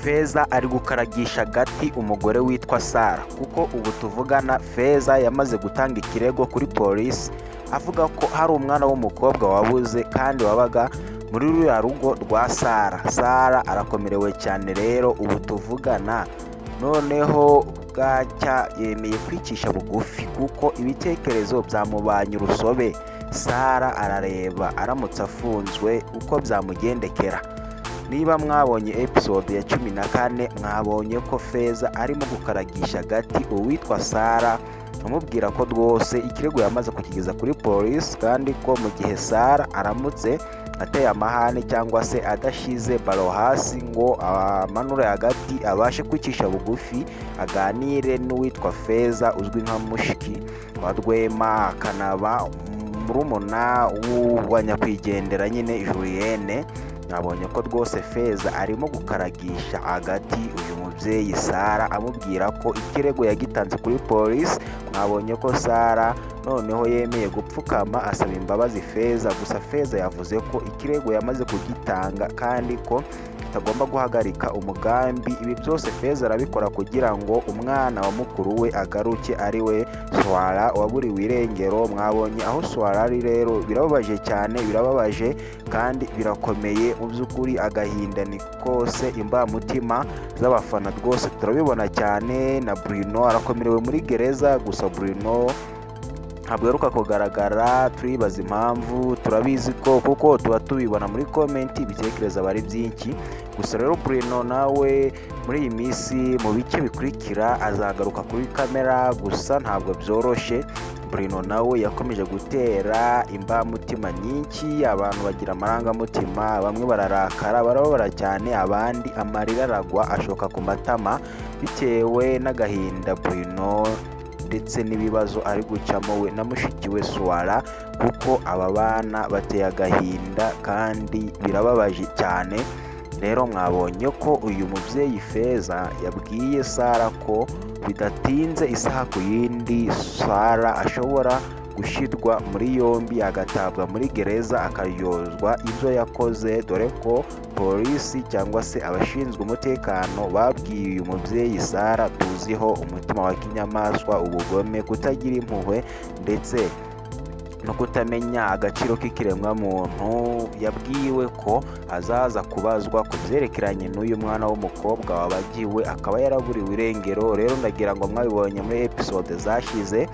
Feza ari gukaragisha agati umugore witwa Sara, kuko ubu tuvugana Feza yamaze gutanga ikirego kuri polisi avuga ko hari umwana w'umukobwa wabuze kandi wabaga muri ruriya rugo rwa Sara. Sara arakomerewe cyane rero ubu tuvugana, noneho bwacya yemeye kwicisha bugufi kuko ibitekerezo byamubanye urusobe. Sara arareba aramutse afunzwe uko byamugendekera. Niba mwabonye episode ya 14 mwabonye ko Feza arimo gukaragisha agati uwitwa Sara amubwira ko rwose ikirego yamaze kukigeza kuri polisi, kandi ko mu gihe Sara aramutse ateye amahane cyangwa se adashize baro hasi ngo amanure agati abashe kwicisha bugufi aganire n'uwitwa Feza uzwi nka mushiki wa Rwema, akanaba murumuna wa nyakwigendera nyine Julienne. Nabonye ko rwose Feza arimo gukaragisha agati uyu mubyeyi Sara amubwira ko ikirego yagitanze kuri polisi. Mwabonye ko Sara noneho yemeye gupfukama asaba imbabazi Feza, gusa Feza yavuze ko ikirego yamaze kugitanga kandi ko atagomba guhagarika umugambi. Ibi byose Feza arabikora kugira ngo umwana wa mukuru we agaruke, ari we Swara waburiwe irengero. Mwabonye aho Swara ari rero, birababaje cyane, birababaje kandi birakomeye mu by'ukuri. Agahinda ni kose, imbamutima z'abafana rwose turabibona cyane. Na Bruno arakomerewe muri gereza, gusa Bruno ntabwo yaruka kugaragara. turibaza impamvu, turabizi ko kuko tuba tubibona muri komenti, ibitekerezo aba ari byinshi. Gusa rero Bruno nawe muri iyi minsi mu bice bikurikira azagaruka kuri kamera, gusa ntabwo byoroshye. Bruno nawe yakomeje gutera imbamutima nyinshi, abantu bagira amarangamutima, bamwe bararakara barababara cyane, abandi amarira aragwa ashoka ku matama bitewe n'agahinda Bruno ndetse n'ibibazo ari gucamo we na mushiki we Swara, kuko aba bana bateye agahinda kandi birababaje cyane. Rero mwabonye ko uyu mubyeyi Feza yabwiye Sara ko bidatinze isaha ku yindi Sara ashobora gushyirwa muri yombi, agatabwa muri gereza, akaryozwa ibyo yakoze, dore ko polisi cyangwa se abashinzwe umutekano babwiye uyu mubyeyi Sara tuziho umutima wa kinyamaswa, ubugome, kutagira impuhwe ndetse no kutamenya agaciro k'ikiremwamuntu. Yabwiwe ko azaza kubazwa ku byerekeranye n'uyu mwana w'umukobwa wabagiwe akaba yaraburiwe irengero. Rero ndagira ngo mwabibonye muri episode zashize,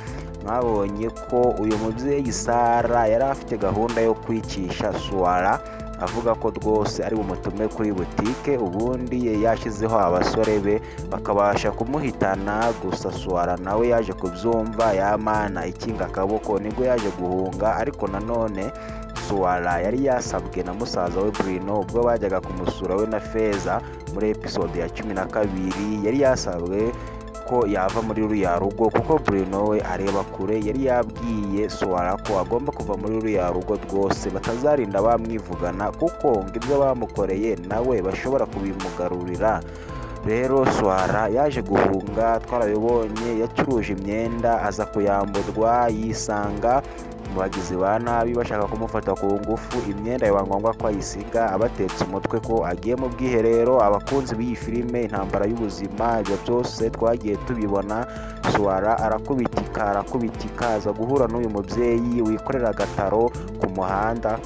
mwabonye ko uyu mubyeyi Sara yari afite gahunda yo kwicisha Swara, avuga ko rwose ari bumutume kuri butike, ubundi yashyizeho abasore be bakabasha kumuhitana. Gusa Swara nawe yaje kubyumva, yamana ikinga akaboko, nibwo yaje guhunga. Ariko nanone Swara yari yasabwe na musaza we Bruno ubwo bajyaga kumusura we na Feza muri episode ya 12, yari yasabwe ko yava muri ruriya rugo kuko Bruno we areba kure. Yari yabwiye Swara ko agomba kuva muri ruriya rugo rwose, batazarinda bamwivugana kuko ngo ibyo bamukoreye nawe bashobora kubimugarurira. Rero Swara yaje guhunga, twarabibonye, yacuruje imyenda aza kuyamburwa, yisanga mu bagizi ba nabi bashaka kumufata ku ngufu. Imyenda biba ngombwa ko ayisiga, abatetse umutwe ko agiye mu bwiherero. Abakunzi b'iyi filime Intambara y'Ubuzima, ibyo byose twagiye tubibona. Swara arakubitika aza guhura n'uyu mubyeyi wikorera agataro ku muhanda.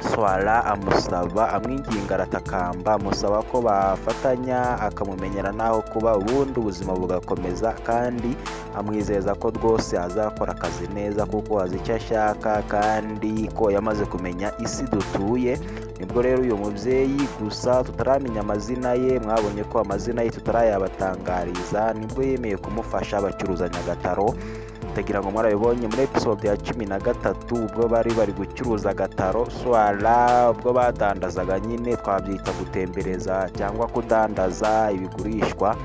Swara amusaba, amwinginga, aratakamba, amusaba ko bafatanya akamumenyera naho kuba, ubundi ubuzima bugakomeza, kandi amwizeza ko rwose azakora akazi neza kuko azi icyo ashaka kandi ko yamaze kumenya isi dutuye. Nibwo rero uyu mubyeyi, gusa tutaramenya amazina ye, mwabonye ko amazina ye tutarayabatangariza, nibwo yemeye kumufasha bacuruzanya agataro. Tagira ngo mwarabibonye muri episode ya 13 ubwo bari gucuruza agataro. Swara ubwo badandazaga, nyine twabyita gutembereza cyangwa kudandaza ibigurishwa,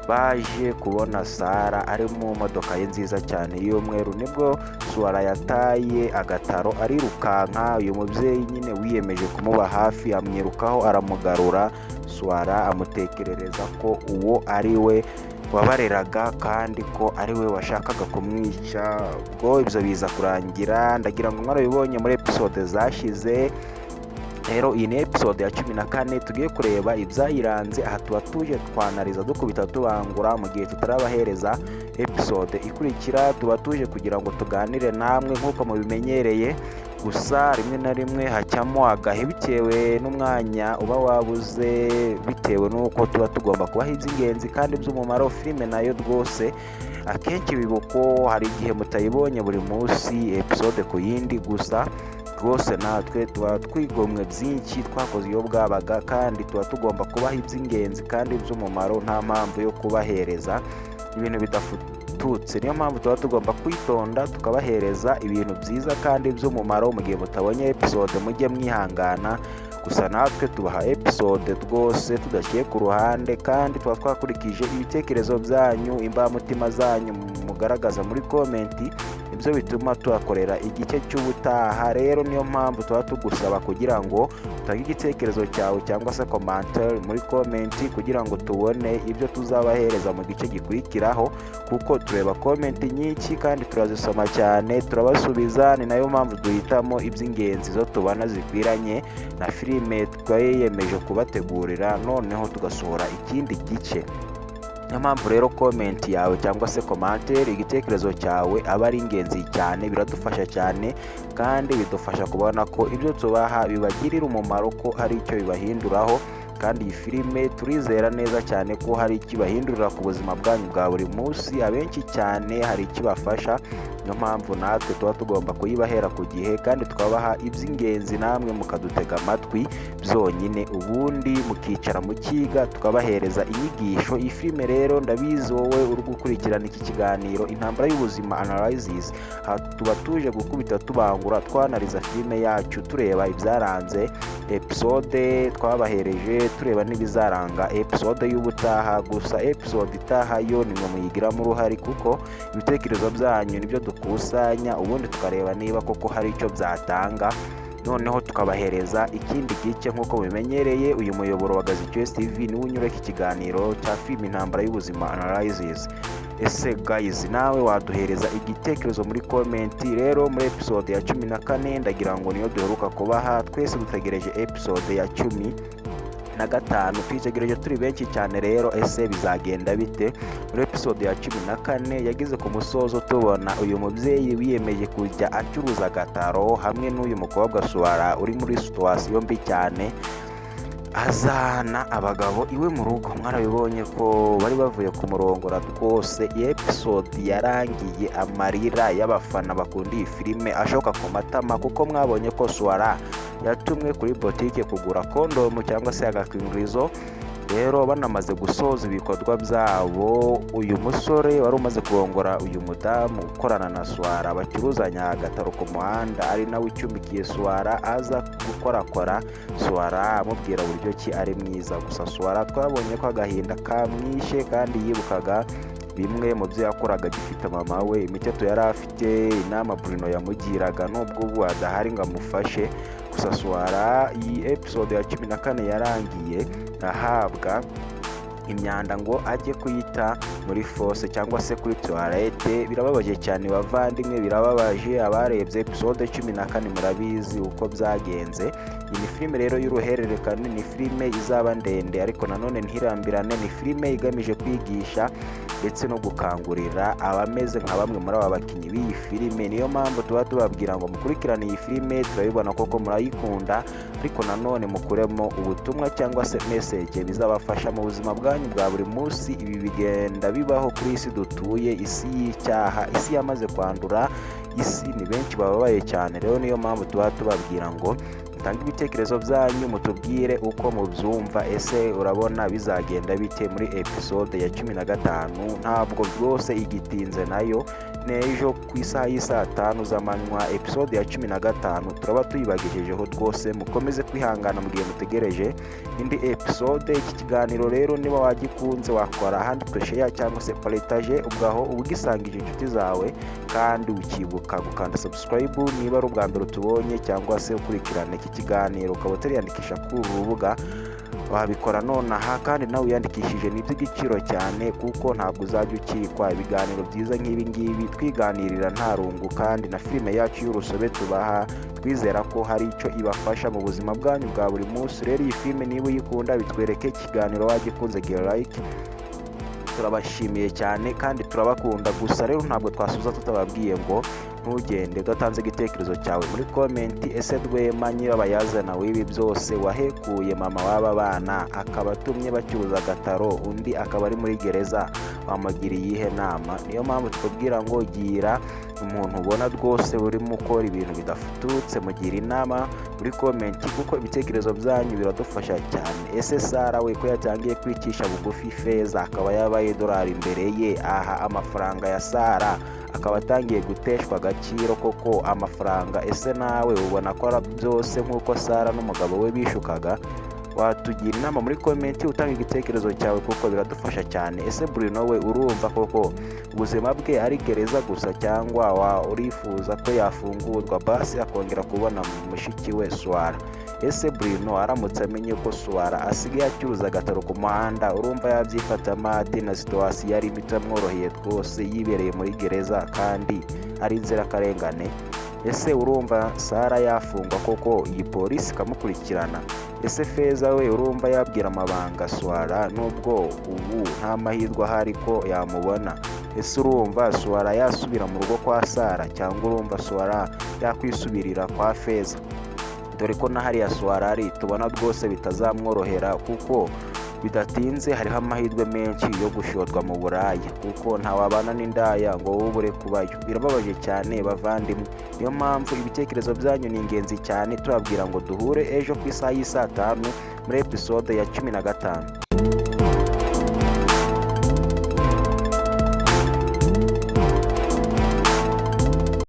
baje kubona Sara ari mu modoka ye nziza cyane y'umweru, nibwo Swara yataye agataro arirukanka. Uyu mubyeyi nyine wiyemeje kumuba hafi amwirukaho aramugarura. Swara amutekerereza ko uwo ari we wabareraga kandi ko ari we washakaga kumwica. Ubwo ibyo biza kurangira, ndagira ngo mwarabibonye muri episode zashize rero iyi ni episode ya 14 tugiye kureba ibyayiranze. Aha tuba tuje twanariza dukubita tubangura mu gihe tutarabahereza episode ikurikira. Tuba tuje kugira ngo tuganire namwe nk'uko mubimenyereye, gusa rimwe na rimwe hacamo agahe bitewe n'umwanya uba wabuze, bitewe n'uko tuba tugomba kubaha iby'ingenzi kandi by'umumaro. Filime nayo rwose akenshi bibuko hari igihe mutayibonye buri munsi episode ku yindi, gusa rwose natwe tuba twigomwe byinshi twakoze iyo bwabaga, kandi tuba tugomba kubaha iby'ingenzi kandi by'umumaro, nta mpamvu yo kubahereza ibintu bidafututse. Niyo mpamvu tuba tugomba kwitonda tukabahereza ibintu byiza kandi by'umumaro. Mu gihe mutabonye episode mujye mwihangana, gusa natwe tubaha episode rwose tudashyire ku ruhande, kandi tuba twakurikije ibitekerezo byanyu, imbamutima zanyu mugaragaza muri komenti, ibyo bituma tuhakorera igice cy'ubutaha. Rero niyo mpamvu tuba tugusaba kugira ngo utange igitekerezo cyawe cyangwa se commentaire muri komenti, kugira ngo tubone ibyo tuzabahereza mu gice gikurikiraho, kuko tureba komenti nyinshi kandi turazisoma cyane turabasubiza. Ni nayo mpamvu duhitamo iby'ingenzi zo tubona zikwiranye na filime twiyemeje kubategurira, noneho tugasohora ikindi gice. Niyo mpamvu rero komenti yawe cyangwa se commentaire, igitekerezo cyawe aba ari ingenzi cyane, biradufasha cyane kandi bidufasha kubona ko ibyo tubaha bibagirira umumaro, ko hari icyo bibahinduraho. Kandi iyi filime turizera neza cyane ko hari ikibahindurira ku buzima bwanyu bwa buri munsi, abenshi cyane hari ikibafasha. Niyo mpamvu natwe tuba tugomba kuyibahera ku gihe, kandi tukabaha iby'ingenzi namwe mukadutega amatwi byonyine, ubundi mukicara mukiga tukabahereza inyigisho. Iyi filime rero ndabizi wowe uri gukurikirana iki kiganiro Intambara y'Ubuzima Analysis, tuba tuje gukubita tubangura twanariza filime yacu, tureba ibyaranze episode twabahereje, tureba n'ibizaranga episode y'ubutaha. Gusa episode itaha yo nimwe muyigiramo uruhare, kuko ibitekerezo byanyu nibyo dukusanya, ubundi tukareba niba koko hari icyo byatanga, noneho tukabahereza ikindi gice nk'uko mubimenyereye. Uyu muyoboro wa Gazi TV niwo unyureka ikiganiro cya filime Intambara y'Ubuzima Analysis. Ese guys, nawe waduhereza igitekerezo muri komenti. Rero muri episode ya 14 ndagira ngo niyo duheruka kubaha, twese dutegereje episode ya 15, twitegereje turi benshi cyane. Rero ese bizagenda bite? Muri episode ya 14 yageze ku musozo tubona uyu mubyeyi wiyemeje kujya acuruza agataro hamwe n'uyu mukobwa Suara uri muri situation mbi cyane, azana abagabo iwe mu rugo. Mwarabibonye ko bari bavuye ku murongora rwose. Iyi episode yarangiye amarira y'abafana bakunda iyi filime ashoka ku matama, kuko mwabonye ko Suara yatumwe kuri boutique kugura kondomu cyangwa se agakingirizo. Rero banamaze gusoza ibikorwa byabo, uyu musore wari umaze kurongora uyu mudamu ukorana na Suara bacuruzanya agataro ku muhanda, ari nawe ucumbikiye Suara, aza gukorakora Suara amubwira uburyo ki ari mwiza. Gusa Suara twabonye ko agahinda kamwishe, kandi yibukaga bimwe mu byo yakoraga gifite mama we, imiteto yari afite, inama Bruno yamugiraga, nubwo ubu adahari ngo amufashe. Gusa Suara iyi episode ya 14 yarangiye ahabwa imyanda ngo ajye kuyita muri fosse cyangwa se kuri toilette. Birababaje cyane bavandimwe, birababaje. Abarebye episode 14 murabizi uko byagenze. Iyi filime rero y'uruhererekane ni filime izaba ndende, ariko nanone ntirambirane. Ni filime igamije kwigisha ndetse no gukangurira abameze nka bamwe muri aba bakinnyi b'iyi filime. Niyo mpamvu tuba tubabwira ngo mukurikirane iyi filime, turabibona koko murayikunda, ariko nanone mukuremo ubutumwa cyangwa se message bizabafasha mu buzima bwanyu bwa buri munsi. Ibi bigenda bibaho kuri isi dutuye, isi y'icyaha, isi yamaze kwandura, isi ni benshi bababaye cyane. Rero niyo mpamvu tuba tubabwira ngo mutange ibitekerezo byanyu, mutubwire uko mubyumva. Ese urabona bizagenda bite muri episode ya 15? Ntabwo rwose igitinze nayo, n'ejo ku isaha y'isaa 5 z'amanywa episode ya 15 turaba tuyibagejejeho. Rwose mukomeze kwihangana mu gihe mutegereje indi episode. Iki kiganiro rero niba wagikunze wakora hand share cyangwa se partage, ubwaho ugisangije inshuti zawe, kandi ukibuka gukanda subscribe niba ari ubwa mbere tubonye, cyangwa se ukurikirana iki kiganiro ukaba utariyandikisha kuri uru rubuga. wabikora nonaha kandi nawe wiyandikishije ni iby'igiciro cyane kuko ntabwo uzajya ukikwa ibiganiro byiza nk'ibi ngibi twiganirira nta rungu, kandi na filime yacu y'urusobe tubaha twizera ko hari icyo ibafasha mu buzima bwanyu bwa buri munsi. Rero iyi filime niba uyikunda bitwereke ikiganiro wagikunze gira like, turabashimiye cyane kandi turabakunda. Gusa rero ntabwo twasubiza tutababwiye ngo ntugende udatanze igitekerezo cyawe muri komenti. Ese Rwema nyirabayazana w'ibi byose wahekuye mama w'aba bana akaba atumye bacyuza agataro, undi akaba ari muri gereza, wamugira iyihe nama? Niyo mpamvu tukubwira ngo gira umuntu ubona rwose urimo ukora ibintu bidafututse mugira inama muri komenti, kuko ibitekerezo byanyu biradufasha cyane. Ese Sara we ko yatangiye kwicisha bugufi Feza akaba yabaye dolari imbere ye, aha amafaranga ya Sara akaba atangiye guteshwa agaciro koko amafaranga. Ese nawe ubona ko ari byose nk'uko Sara n'umugabo we bishukaga? Watugira inama muri komenti utanga igitekerezo cyawe kuko biradufasha cyane. Ese Bruno we urumva koko ubuzima bwe ari gereza gusa, cyangwa urifuza ko yafungurwa basi akongera kubona mushiki we Swara? Ese Bruno aramutse amenye ko Swara asigaye acyuza agataro ku muhanda, urumva yabyifata mate na situwasiyo yari itamworoheye twose yibereye muri gereza kandi ari inzirakarengane? Ese urumva Sara yafungwa koko iyi polisi ikamukurikirana? Ese Feza we urumva yabwira amabanga Swara nubwo ubu nta mahirwe ahari ko yamubona? Ese urumva Swara yasubira mu rugo kwa Sara, cyangwa urumva Swara yakwisubirira kwa Feza? Dore ko na hariya Swara ari tubona rwose bitazamworohera, kuko bidatinze hariho amahirwe menshi yo gushorwa mu buraya, kuko ntawabana n'indaya ngo wowe ubure kubayo. Birababaje cyane bavandimwe. Niyo mpamvu ibitekerezo byanyu ni ingenzi cyane, turabwira ngo duhure ejo ku isaha y'i saa 5 muri episode ya 15.